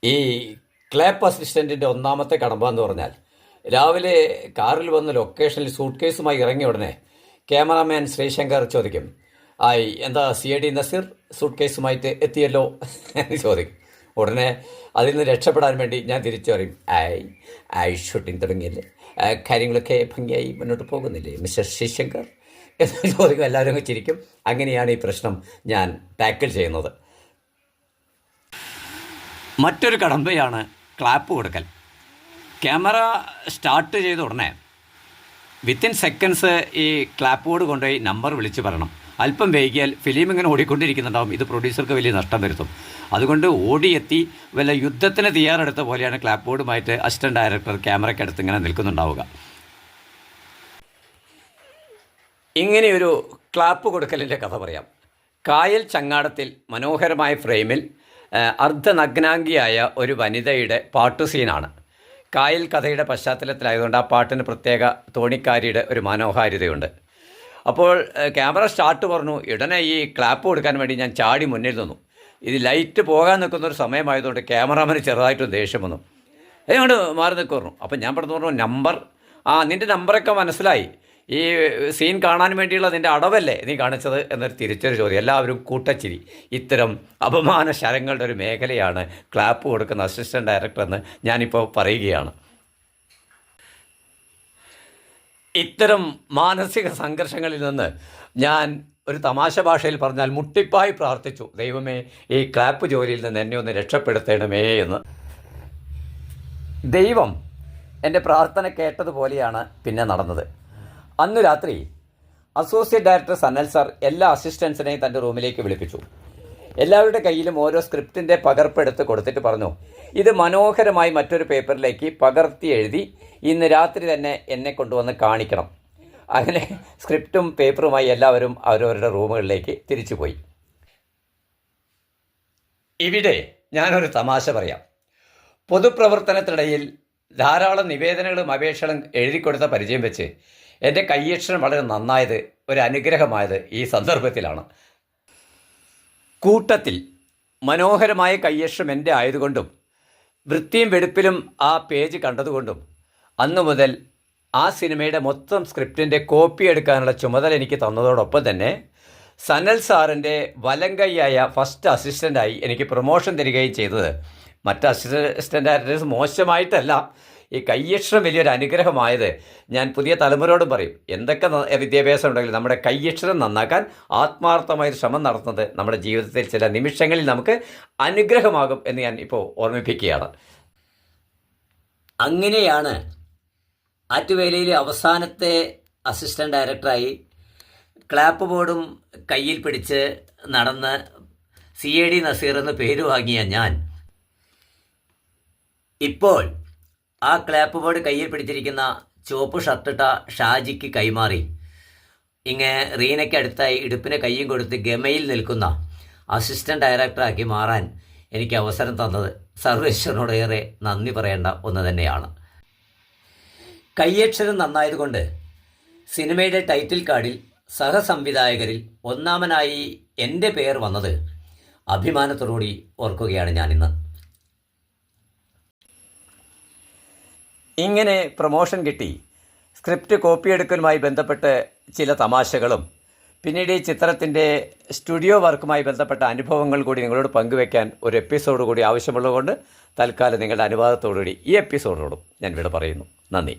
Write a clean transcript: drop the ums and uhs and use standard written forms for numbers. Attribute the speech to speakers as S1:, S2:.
S1: ഈ ക്ലാപ്പ് അസിസ്റ്റൻറ്റിൻ്റെ ഒന്നാമത്തെ കടമ്പ എന്ന് പറഞ്ഞാൽ രാവിലെ കാറിൽ വന്ന് ലൊക്കേഷനിൽ സൂട്ട് കേസുമായി ഇറങ്ങിയ ഉടനെ ക്യാമറാമാൻ ശ്രീശങ്കർ ചോദിക്കും, ആയി എന്താ CID നസീർ സൂട്ട് കേസുമായിട്ട് എത്തിയല്ലോ എന്ന് ചോദിക്കും. ഉടനെ അതിൽ നിന്ന് രക്ഷപ്പെടാൻ വേണ്ടി ഞാൻ തിരിച്ചു പറയും, ഷൂട്ടിംഗ് തുടങ്ങിയല്ലേ, കാര്യങ്ങളൊക്കെ ഭംഗിയായി മുന്നോട്ട് പോകുന്നില്ലേ മിസ്റ്റർ ശ്രീശങ്കർ എന്ന് ചോദിക്കും. എല്ലാവരും ചിരിക്കും. അങ്ങനെയാണ് ഈ പ്രശ്നം ഞാൻ ടാക്കിൾ ചെയ്യുന്നത്. മറ്റൊരു കടമ്പയാണ് ക്ലാപ്പ് കൊടുക്കൽ. ക്യാമറ സ്റ്റാർട്ട് ചെയ്ത ഉടനെ വിത്തിൻ സെക്കൻഡ്സ് ഈ ക്ലാപ്പ് ബോർഡ് കൊണ്ടുപോയി നമ്പർ വിളിച്ച് പറയണം. അല്പം വൈകിയാൽ ഫിലിം ഇങ്ങനെ ഓടിക്കൊണ്ടിരിക്കുന്നുണ്ടാവും. ഇത് പ്രൊഡ്യൂസർക്ക് വലിയ നഷ്ടം വരുത്തും. അതുകൊണ്ട് ഓടിയെത്തി വല്ല യുദ്ധത്തിന് തയ്യാറെടുത്ത പോലെയാണ് ക്ലാപ്പ് ബോർഡുമായിട്ട് അസിസ്റ്റൻറ്റ് ഡയറക്ടർ ക്യാമറയ്ക്കടുത്ത് ഇങ്ങനെ നിൽക്കുന്നുണ്ടാവുക. ഇങ്ങനെയൊരു ക്ലാപ്പ് കൊടുക്കലിൻ്റെ കഥ പറയാം. കായൽ ചങ്ങാടത്തിൽ മനോഹരമായ ഫ്രെയിമിൽ അർദ്ധനഗ്നാംഗിയായ ഒരു വനിതയുടെ പാട്ടു സീനാണ്. കായൽ കഥയുടെ പശ്ചാത്തലത്തിലായതുകൊണ്ട് ആ പാട്ടിന് പ്രത്യേക തോണിക്കാരിയുടെ ഒരു മനോഹാരിതയുണ്ട്. അപ്പോൾ ക്യാമറ സ്റ്റാർട്ട് പറഞ്ഞു. ഉടനെ ഈ ക്ലാപ്പ് കൊടുക്കാൻ വേണ്ടി ഞാൻ ചാടി മുന്നിൽ നിന്നു. ഇത് ലൈറ്റ് പോകാൻ നിൽക്കുന്നൊരു സമയമായതുകൊണ്ട് ക്യാമറാമാന് ചെറുതായിട്ടും ദേഷ്യം വന്നു. അതുകൊണ്ട് മാറി നിൽക്കുന്നു. അപ്പം ഞാൻ പറഞ്ഞു, നമ്പർ നിൻ്റെ നമ്പറൊക്കെ മനസ്സിലായി, ഈ സീൻ കാണാൻ വേണ്ടിയുള്ള നിൻ്റെ അടവല്ലേ നീ കാണിച്ചത് എന്നൊരു തിരിച്ചൊരു ചോദ്യം. എല്ലാവരും കൂട്ടച്ചിരി. ഇത്തരം അപമാന ശരങ്ങളുടെ ഒരു മേഖലയാണ് ക്ലാപ്പ് കൊടുക്കുന്ന അസിസ്റ്റൻറ്റ് ഡയറക്ടർ എന്ന് ഞാനിപ്പോൾ പറയുകയാണ്. ഇത്തരം മാനസിക സംഘർഷങ്ങളിൽ നിന്ന് ഞാൻ ഒരു തമാശ ഭാഷയിൽ പറഞ്ഞാൽ മുട്ടിപ്പായി പ്രാർത്ഥിച്ചു, ദൈവമേ ഈ ക്ലാപ്പ് ജോലിയിൽ നിന്ന് എന്നെ ഒന്ന് രക്ഷപ്പെടുത്തണമേ എന്ന്. ദൈവം എൻ്റെ പ്രാർത്ഥന കേട്ടതുപോലെയാണ് പിന്നെ നടന്നത്. അന്ന് രാത്രി അസോസിയേറ്റ് ഡയറക്ടർ സനൽ സാർ എല്ലാ അസിസ്റ്റൻസിനെയും തൻ്റെ റൂമിലേക്ക് വിളിപ്പിച്ചു. എല്ലാവരുടെ കയ്യിലും ഓരോ സ്ക്രിപ്റ്റിൻ്റെ പകർപ്പെടുത്ത് കൊടുത്തിട്ട് പറഞ്ഞു, ഇത് മനോഹരമായി മറ്റൊരു പേപ്പറിലേക്ക് പകർത്തി എഴുതി ഇന്ന് രാത്രി തന്നെ എന്നെ കൊണ്ടുവന്ന് കാണിക്കണം. അങ്ങനെ സ്ക്രിപ്റ്റും പേപ്പറുമായി എല്ലാവരും അവരവരുടെ റൂമുകളിലേക്ക് തിരിച്ചുപോയി. ഇവിടെ ഞാനൊരു തമാശ പറയാം. പൊതുപ്രവർത്തനത്തിനിടയിൽ ധാരാളം നിവേദനങ്ങളും അപേക്ഷകളും എഴുതിക്കൊടുത്ത പരിചയം വെച്ച് എൻ്റെ കയ്യക്ഷരം വളരെ നന്നായത്, ഒരു അനുഗ്രഹമായത് ഈ സന്ദർഭത്തിലാണ്. കൂട്ടത്തിൽ മനോഹരമായ കയ്യക്ഷരം എൻ്റെ ആയതുകൊണ്ടും വൃത്തിയും വെടുപ്പിലും ആ പേജ് കണ്ടതുകൊണ്ടും അന്നു മുതൽ ആ സിനിമയുടെ മൊത്തം സ്ക്രിപ്റ്റിൻ്റെ കോപ്പി എടുക്കാനുള്ള ചുമതല എനിക്ക് തന്നതോടൊപ്പം തന്നെ സനൽ സാറിൻ്റെ വലങ്കൈയായ ഫസ്റ്റ് അസിസ്റ്റൻ്റായി എനിക്ക് പ്രൊമോഷൻ തരികയും ചെയ്തത് മറ്റ് അസിസ്റ്റൻ്റ് ഡയറക്ടേഴ്സ് മോശമായിട്ടല്ല, ഈ കയ്യക്ഷരം വലിയൊരു അനുഗ്രഹമായത് ഞാൻ പുതിയ തലമുറയോടും പറയും. എന്തൊക്കെ വിദ്യാഭ്യാസം ഉണ്ടെങ്കിലും നമ്മുടെ കയ്യക്ഷരം നന്നാക്കാൻ ആത്മാർത്ഥമായ ശ്രമം നടത്തുന്നത് നമ്മുടെ ജീവിതത്തിൽ ചില നിമിഷങ്ങളിൽ നമുക്ക് അനുഗ്രഹമാകും എന്ന് ഞാൻ ഇപ്പോൾ ഓർമ്മിപ്പിക്കുകയാണ്. അങ്ങനെയാണ് ആറ്റുവേലയിലെ അവസാനത്തെ അസിസ്റ്റൻറ്റ് ഡയറക്ടറായി ക്ലാപ്പ് ബോർഡും കയ്യിൽ പിടിച്ച് നടന്ന് CID നസീർ എന്ന് പേര് വാങ്ങിയ ഞാൻ ഇപ്പോൾ ആ ക്ലാപ്പ് ബോർഡ് കയ്യിൽ പിടിച്ചിരിക്കുന്ന ചുവപ്പ് ഷർട്ടിട്ട ഷാജിക്ക് കൈമാറി റീനയ്ക്ക് അടുത്തായി ഇടുപ്പിന് കയ്യും കൊടുത്ത് ഗമയിൽ നിൽക്കുന്ന അസിസ്റ്റൻറ്റ് ഡയറക്ടറാക്കി മാറാൻ എനിക്ക് അവസരം തന്നത് സർവേശ്വരനോട് ഏറെ നന്ദി പറയേണ്ട ഒന്ന് തന്നെയാണ്. കയ്യക്ഷരം നന്നായതുകൊണ്ട് സിനിമയുടെ ടൈറ്റിൽ കാർഡിൽ സഹസംവിധായകരിൽ ഒന്നാമനായി എൻ്റെ പേർ വന്നത് അഭിമാനത്തോടുകൂടി ഓർക്കുകയാണ് ഞാനിന്ന്. ഇങ്ങനെ പ്രൊമോഷൻ കിട്ടി സ്ക്രിപ്റ്റ് കോപ്പിയെടുക്കലുമായി ബന്ധപ്പെട്ട് ചില തമാശകളും പിന്നീട് ഈ ചിത്രത്തിൻ്റെ സ്റ്റുഡിയോ വർക്കുമായി ബന്ധപ്പെട്ട അനുഭവങ്ങൾ കൂടി നിങ്ങളോട് പങ്കുവയ്ക്കാൻ ഒരു എപ്പിസോഡ് കൂടി ആവശ്യമുള്ളതുകൊണ്ട് തൽക്കാലം നിങ്ങളുടെ അനുവാദത്തോടുകൂടി ഈ എപ്പിസോഡിനോടും ഞാൻ ഇവിടെ പറയുന്നു. നന്ദി.